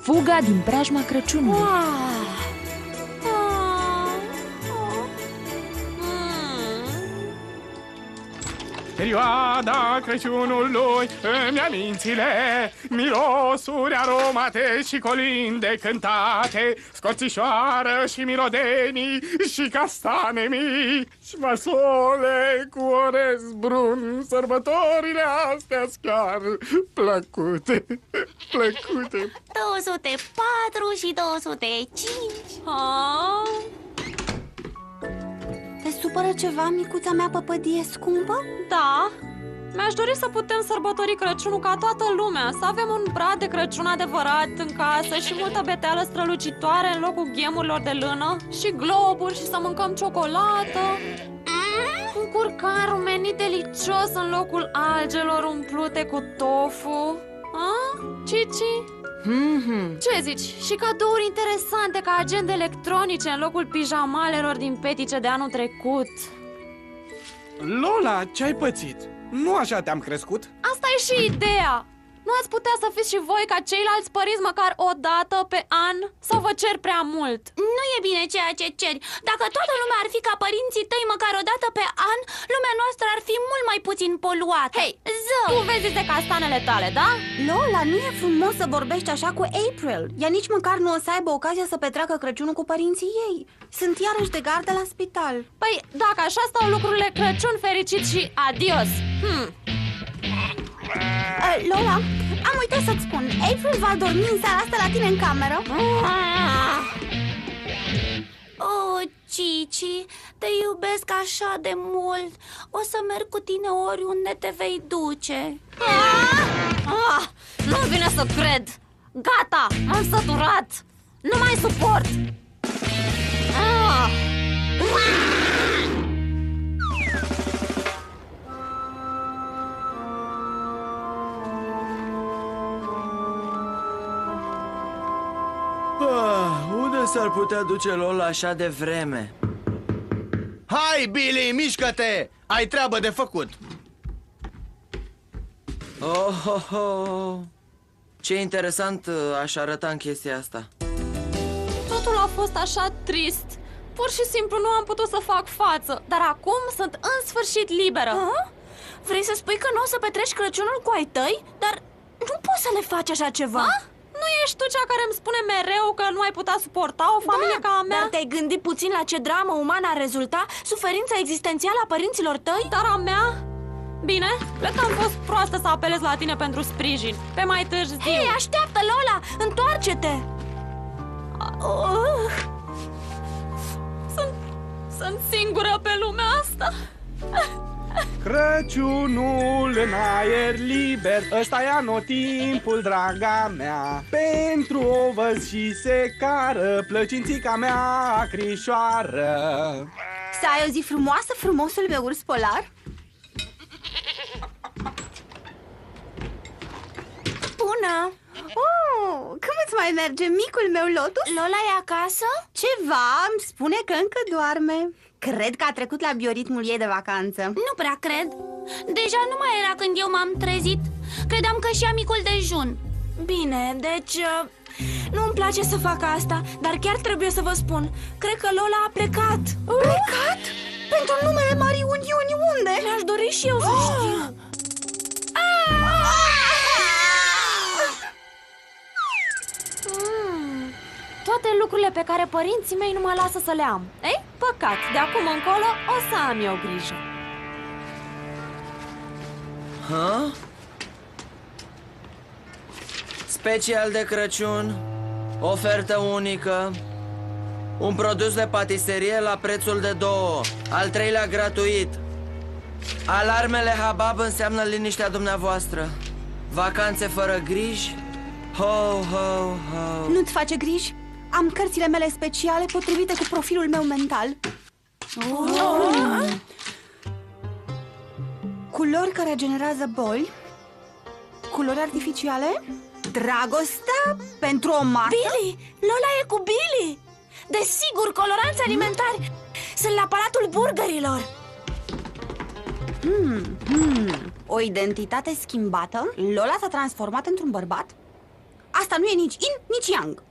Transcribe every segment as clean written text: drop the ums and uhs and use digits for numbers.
Fuga din preajma Crăciunului. Perioada Crăciunului îmi amințile, mirosuri aromate și colinde cântate, scorțișoară și mirodenii și castane mici și masole cu orez brun. Sărbătorile astea chiar plăcute, plăcute. 204 și 205. Te supără ceva, micuța mea păpădie scumpă? Da, mi-aș dori să putem sărbători Crăciunul ca toată lumea. Să avem un brad de Crăciun adevărat în casă și multă beteală strălucitoare în locul ghemurilor de lână și globuri și să mâncăm ciocolată. Un curcan rumenit delicios în locul algelor umplute cu tofu. Cici? Ce zici? Și cadouri interesante ca agende electronice în locul pijamalelor din petice de anul trecut. Lola, ce-ai pățit? Nu așa te-am crescut? Asta e și ideea! Nu ați putea să fiți și voi ca ceilalți părinți măcar o dată pe an? Sau vă cer prea mult? Nu e bine ceea ce ceri. Dacă toată lumea ar fi ca părinții tăi măcar o dată pe an, lumea noastră ar fi mult mai puțin poluată. Hei, zău! tu vezi de castanele tale, da? Lola, nu e frumos să vorbești așa cu April. Ea nici măcar nu o să aibă ocazia să petreacă Crăciunul cu părinții ei. Sunt iarăși de gardă la spital. Păi, dacă așa stau lucrurile, Crăciun fericit și adios. Lola, am uitat să-ți spun. April va dormi în seara asta la tine în cameră. Oh, Cici, te iubesc așa de mult. O să merg cu tine oriunde te vei duce. Nu-mi vine să cred. Gata, m-am săturat. Nu mai suport. Unde s-ar putea duce Lola așa de vreme? Hai, Billy, mișcă-te! Ai treabă de făcut. Oh. Ce interesant aș arăta în chestia asta. Totul a fost așa trist. Pur și simplu nu am putut să fac față. Dar acum sunt în sfârșit liberă. Vrei să spui că nu o să petreci Crăciunul cu ai tăi? Dar nu poți să le faci așa ceva. Nu ești tu cea care îmi spune mereu că nu ai putea suporta o familie ca a mea? Dar te-ai gândit puțin la ce dramă umană ar rezulta suferința existențială a părinților tăi? Dar a mea? Bine, cred că am fost proastă să apelez la tine pentru sprijin. Pe mai târziu. Hei, așteaptă, Lola! Întoarce-te! Sunt singură pe lumea asta. Crăciunul în aer liber, ăsta e anotimpul, draga mea. Pentru ovăz și secară, plăcințica mea acrișoară. Să ai o zi frumoasă, frumosul meu urs polar. Bună! Cum îți mai merge, micul meu Lotus? Lola e acasă? Ceva îmi spune că încă doarme. Cred că a trecut la bioritmul ei de vacanță. Nu prea cred. Deja nu mai era când eu m-am trezit. Credeam că și-a micul dejun. Bine, deci nu-mi place să fac asta, dar chiar trebuie să vă spun. Cred că Lola a plecat. Plecat? Pentru numele Marii Uniuni unde? Mi-aș dori și eu să știu. Toate lucrurile pe care părinții mei nu mă lasă să le am. Ei, păcat, de acum încolo o să am eu grijă. Special de Crăciun, ofertă unică, un produs de patiserie la prețul de 2, al 3-lea gratuit. Alarmele Habab înseamnă liniștea dumneavoastră. Vacanțe fără griji. Ho, ho, ho. Nu-ți face griji? Am cărțile mele speciale potrivite cu profilul meu mental. Culori care generează boli, culori artificiale, dragostea pentru o masă. Billy! Lola e cu Billy! Desigur, coloranți alimentari! Sunt la Palatul Burgerilor! O identitate schimbată? Lola s-a transformat într-un bărbat? Asta nu e nici yin, nici yang.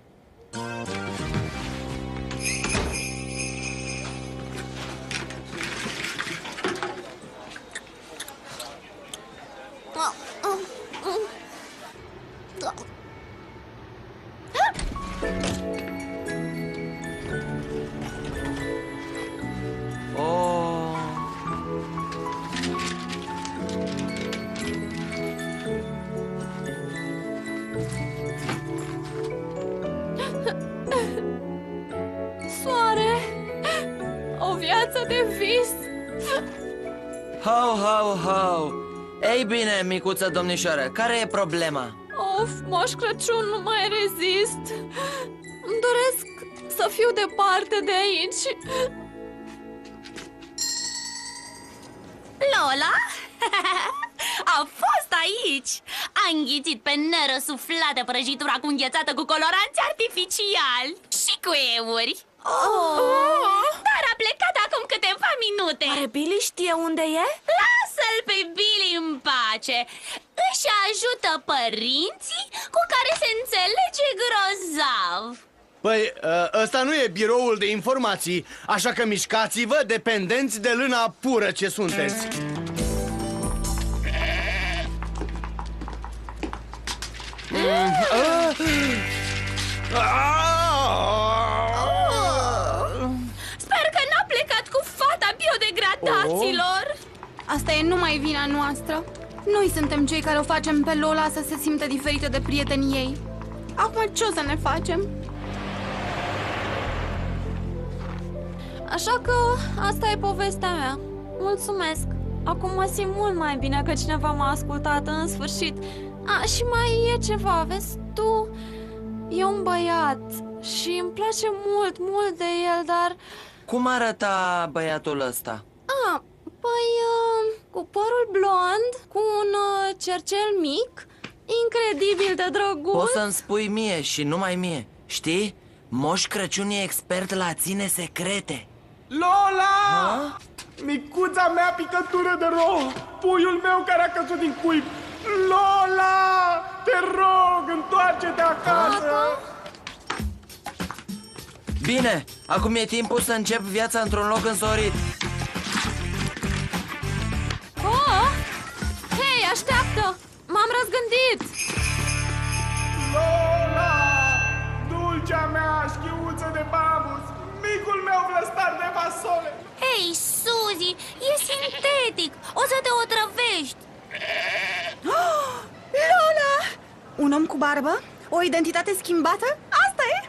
Oh. Soare! O viață de vis! Hau, hau, hau. Ei bine, micuță domnișoară, care e problema? Of, Moș Crăciun, nu mai rezist. Îmi doresc să fiu departe de aici. Lola? A fost aici! A înghițit pe nerăsuflată prăjitura cu înghețată cu coloranți artificiali și cu euri. Dar a plecat acum câteva minute. Oare Billy știe unde e? Lasă-l pe Billy în pace. Își ajută părinții cu care se înțelege grozav. Păi, ăsta nu e biroul de informații, așa că mișcați-vă, dependenți de lâna pură ce sunteți. Sper că n-a plecat cu fata biodegradaților. Asta e numai vina noastră. Noi suntem cei care o facem pe Lola să se simtă diferită de prietenii ei. Acum ce o să ne facem? Așa că asta e povestea mea. Mulțumesc. Acum mă simt mult mai bine că cineva m-a ascultat în sfârșit. Și mai e ceva, vezi tu? E un băiat și îmi place mult, mult de el, dar... Cum arăta băiatul ăsta? Păi, cu părul blond, cu un cercel mic, incredibil de drăguț. Poți să-mi spui mie și numai mie. Știi? Moș Crăciun e expert la a ține secrete. Lola! Micuța mea picătură de rouă! Puiul meu care a căzut din cuib! Lola! Te rog, întoarce-te acasă! Bine, acum e timpul să încep viața într-un loc însorit. Hei, așteaptă! M-am răzgândit! Lola! Dulcea mea, șchiuță de bambus! Micul meu vlăstar de fasole! Hei, Suzy, e sintetic. O să te otrăvești. Lola! Un om cu barbă? O identitate schimbată? Asta e!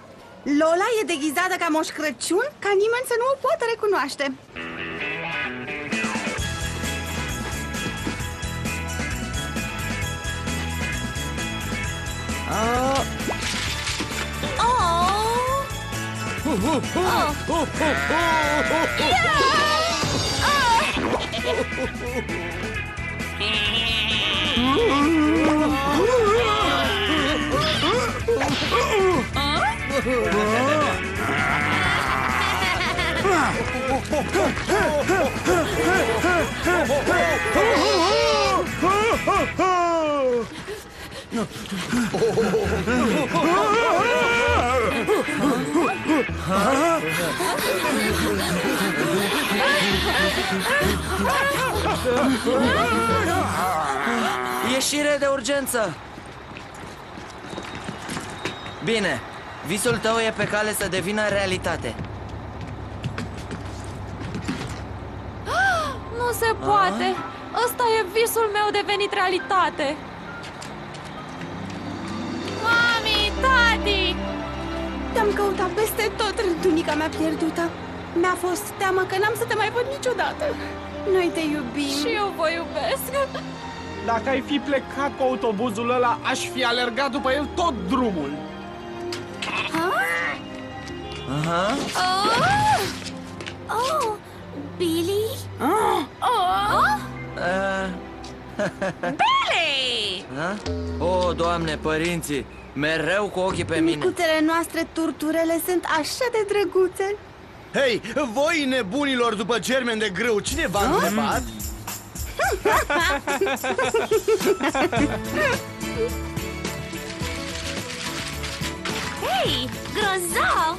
Lola e deghizată ca Moș Crăciun, ca nimeni să nu o poată recunoaște. Ieșire de urgență! Bine, visul tău e pe cale să devină realitate. Nu se poate! Ăsta e visul meu devenit realitate! Mami, tati! Te-am căutat peste tot, rântunica mea pierdută. Mi-a fost teamă că n-am să te mai văd niciodată. Noi te iubim. Și eu vă iubesc! Dacă ai fi plecat cu autobuzul ăla, aș fi alergat după el tot drumul. Aha. Oh, Billy? Billy! Ha? O, Doamne, părinții, mereu cu ochii pe mine. Micuțele noastre turturele sunt așa de drăguțe. Hei, voi nebunilor după germeni de grâu, cine v-a întrebat? Hei, grozav!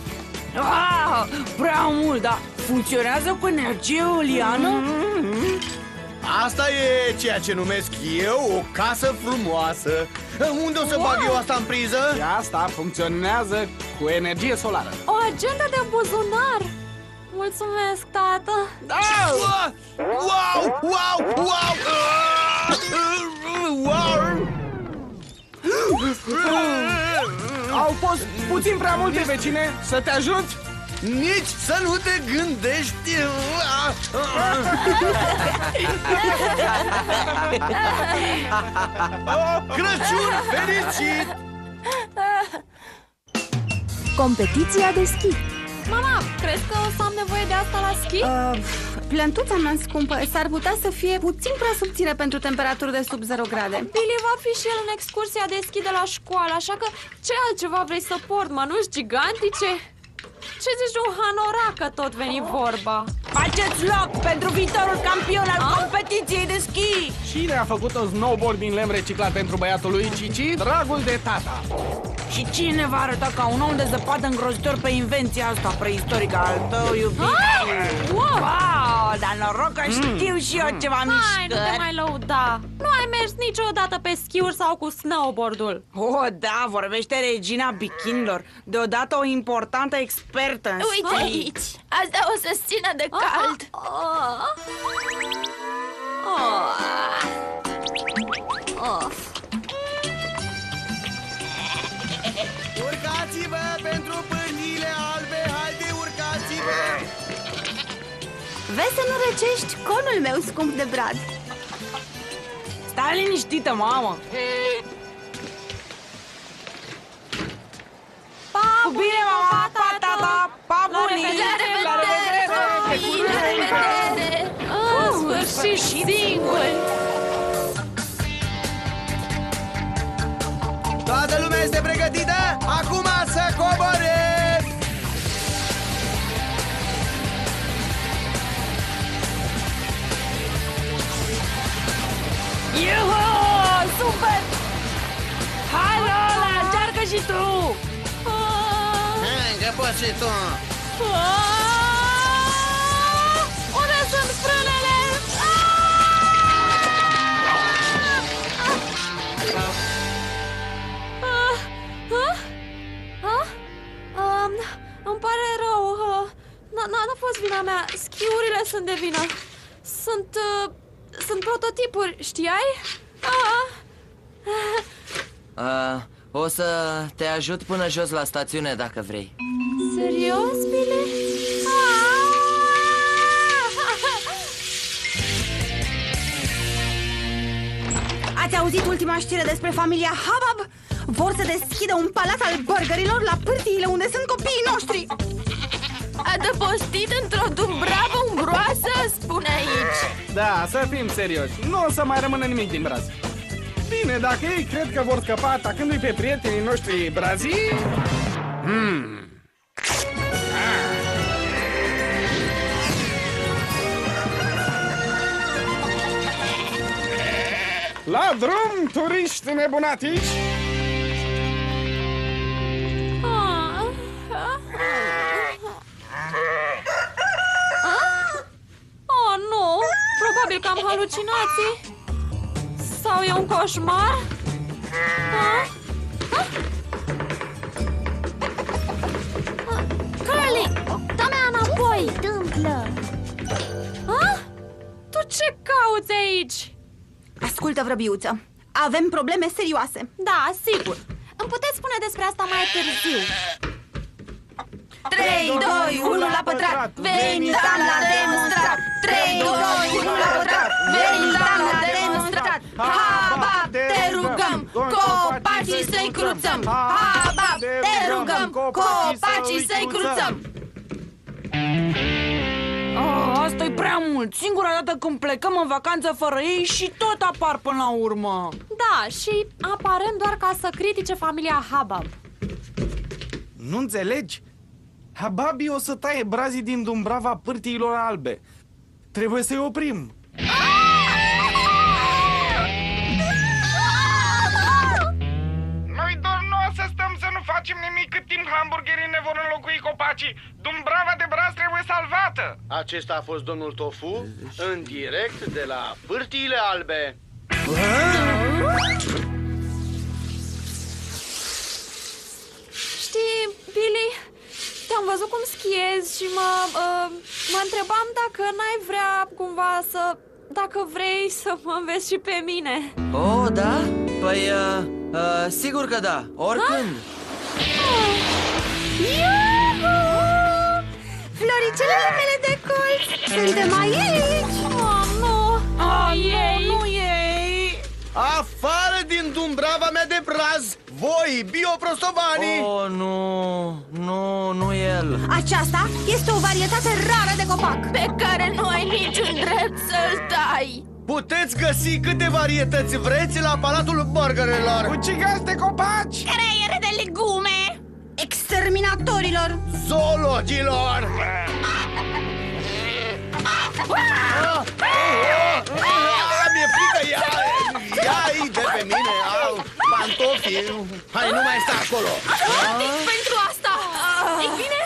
Ah, prea mult, dar funcționează cu energie eoliană? Asta e ceea ce numesc eu o casă frumoasă. Unde o să bag eu asta în priză? Și asta funcționează cu energie solară. O agendă de buzunar! Mulțumesc, tată! Wow! Wow! Wow! Wow! Au fost puțin prea multe, vecine. Să te ajut? Nici să nu te gândești. Crăciun fericit! Competiția de schi. Mama, crezi că o să am nevoie de asta la schi? Plântuța mea scumpă, s-ar putea să fie puțin prea subțire pentru temperaturi de sub 0 grade. Billy va fi și el în excursia de schi de la școală, așa că ce altceva vrei să port? Mănuși gigantice? Ce zici de un hanorac, că tot veni vorba? Faceți loc pentru viitorul campion al competiției de schi! Cine a făcut un snowboard din lemn reciclat pentru băiatul lui Cici? Dragul de tata. Și cine va arăta ca un om de zăpadă îngrozitor pe invenția asta preistorică al tău, iubit? Wow, dar noroc că știu și eu ceva Hai, nu te mișcări. mai lăuda! Nu ai mers niciodată pe schiuri sau cu snowboardul? Oh, da, vorbește regina bikinilor. Deodată o importantă expertă în Uite schi. aici, asta o să țină de cald. Urcați-vă pentru pârniile albe. Haide, urcați-vă! Vezi să nu răcești conul meu scump de brad. Stai liniștită, mamă. Cu bine, mama, pa, tata, pa, bunici. La revedere! În sfârșit singuri! Toată lumea este pregătită? Acum să coborâm! Iuhu, super! Hai, Lola, încearcă și tu! Că poți și tu! Unde sunt frânele? Îmi pare rău. N-a fost vina mea. Schiurile sunt de vină. Sunt prototipuri, știai? O să te ajut până jos la stațiune dacă vrei. Serios, Billy? Ați auzit ultima știre despre familia Habab? Vor să deschidă un palat al burgerilor la pârtiile unde sunt copiii noștri. Adăpostit într-o dumbravă umbroasă, spune aici. Da, să fim serioși. Nu o să mai rămână nimic din braț. Bine, dacă ei cred că vor scăpa atacându-i pe prietenii noștri brazii... La drum, turiști nebunatici! Oh, nu! Probabil că am halucinații. Sau e un coșmar? Curly, dă-mi înapoi. Întâmplă. Tu ce cauți aici? Ascultă, vrăbiuță, avem probleme serioase. Da, sigur. Îmi puteți spune despre asta mai târziu. 3, 2, 1 la pătrat, Venitam la demonstrat. 3, 2, 1 la pătrat, Venitam la demonstrat. Habab, te rugăm, copacii să-i cruțăm. Habab, te rugăm, copacii să-i cruțăm. Asta-i prea mult. Singura dată când plecăm în vacanță fără ei și tot apar până la urmă. Da, și aparent doar ca să critique familia Habab. Nu înțelegi? Hababii o să taie brazii din dumbrava pârtiilor albe. Trebuie să-i oprim. Noi doar nu o să stăm să nu facem nimic cât timp hamburgerii ne vor înlocui copacii. Dumbrava de Braz trebuie salvată. Acesta a fost domnul Tofu, în direct de la Pârtiile Albe. Știi, Billy, te-am văzut cum schiezi și mă întrebam dacă n-ai vrea cumva dacă vrei să mă înveți și pe mine. Oh, da? Păi, sigur că da, oricând. Floricelele mele de colț! Suntem aici! Oh, nu! Nu ei! Afară din Dumbrava mea de Braz, voi, bioprostovanii! Oh, nu el. Aceasta este o varietate rară de copac pe care nu ai niciun drept să-l tai. Puteți găsi câte varietăți vreți la Palatul Burgerelor. Ucigați de copaci! Creiere de legume! Exterminatorilor! Zoologilor! Mi-e frică, ia-i de pe mine, pantofii. Hai, nu mai sta acolo. Pentru asta! Ei bine?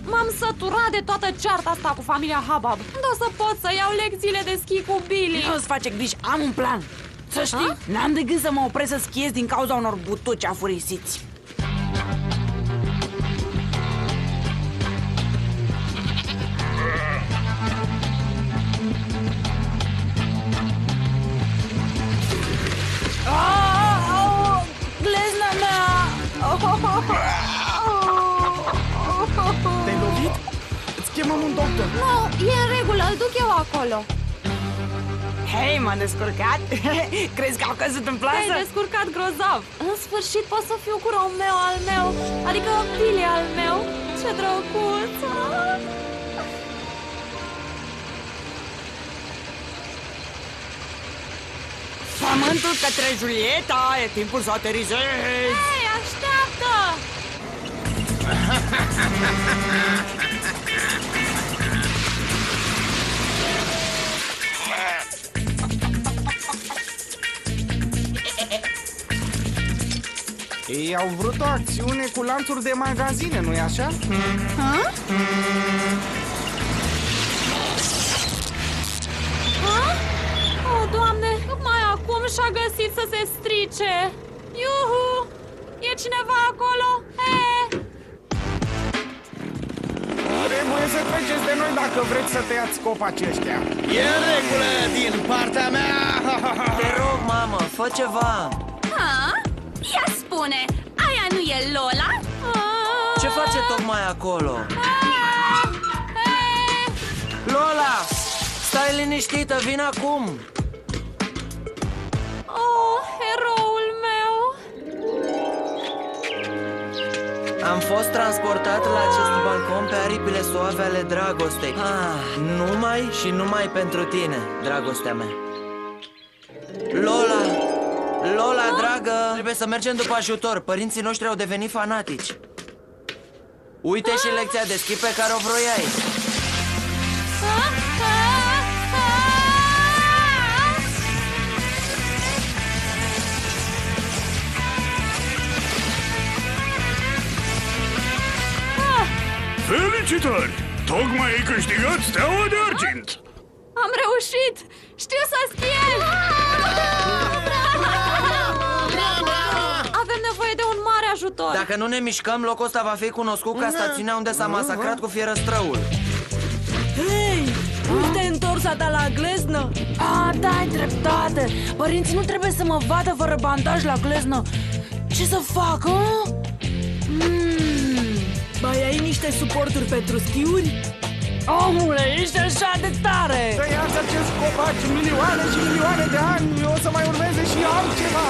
M-am săturat de toată cearta asta cu familia Habab. Nu o să pot să iau lecțiile de schi cu Billy. Nu-ți face griji, am un plan. Să știi, n-am de gând să mă opresc să schiez din cauza unor butuci afurisiți. Glezna mea! Te-ai lovit? Îți chemăm un doctor. Nu, e în regulă, îl duc eu acolo. Hei, m-am descurcat? Crezi că au căzut în plasă? Te-ai descurcat grozav. În sfârșit pot să fiu cu Romeo al meu. Adică Billy al meu. Ce drăguț! Pământul către Julieta, e timpul să aterizezi. Hei, așteaptă! Ei au vrut o acțiune cu lanțuri de magazine, nu-i așa? Oh, Doamne, tocmai acum și-a găsit să se strice. Iuhu! E cineva acolo? Trebuie să treceți de noi dacă vreți să tăiați copacii ăștia. E în regulă din partea mea. Te rog, mamă, fă ceva. Ia spune, aia nu e Lola? Ce face tocmai acolo? Lola, stai liniștită, vin acum. Oh, eroul meu! Am fost transportat la acest balcon pe aripile suave ale dragostei. Numai și numai pentru tine, dragostea mea. Lola, dragă, trebuie să mergem după ajutor. Părinții noștri au devenit fanatici. Uite și lecția de schi pe care o vroiai. Felicitări! Tocmai ai câștigat steaua de argint! Am reușit! Știu să schiez! Avem nevoie de un mare ajutor. Dacă nu ne mișcăm, locul ăsta va fi cunoscut ca stațiunea unde s-a masacrat cu fierăstrăul. Hei, nu te-ai întors a ta la gleznă? Da, ai dreptate. Părinții nu trebuie să mă vadă fără bandaj la gleznă. Ce să fac, Mai ai niște suporturi pentru schiuri? Omule, ești așa de tare! Tăiați acest copaci milioane și milioane de ani. O să mai urmeze și altceva.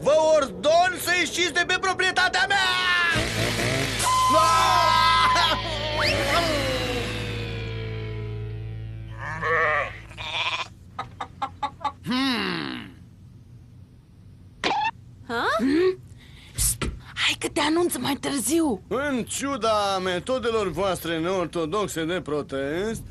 Vă ordon să ieșiți de pe proprietatea mea! anunț mai târziu. În ciuda metodelor voastre neortodoxe de protest,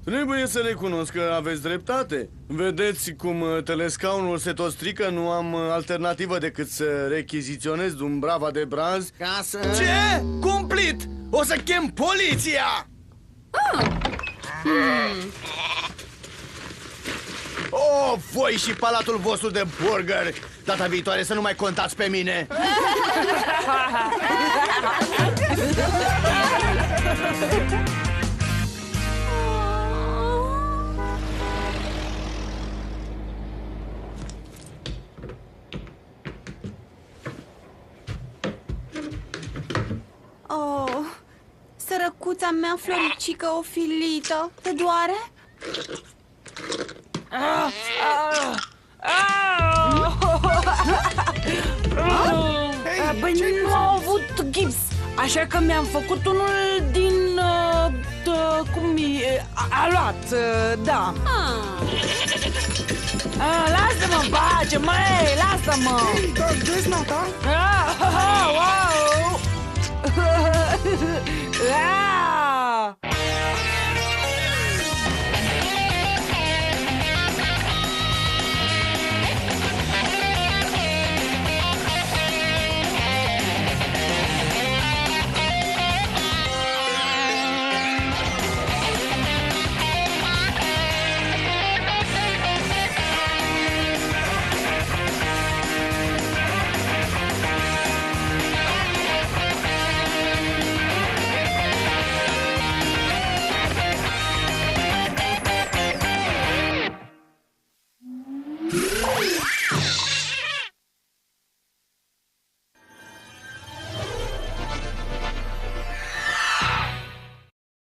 trebuie să recunosc că aveți dreptate. Vedeți cum telescaunul se tot strică, nu am alternativă decât să rechiziționez Dumbrava de Braz ca să... Ce? Cumplit! O să chem poliția! Oh, voi și palatul vostru de burger! Data viitoare să nu mai contați pe mine! Oh, sărăcuța mea, Floricică ofilită. Te doare? Băi, nu au avut gips, așa că mi-am făcut unul din... cum e... A luat, da. Lasă-mă în pace, măi, lasă-mă. Hei, dar glezna ta? Wow!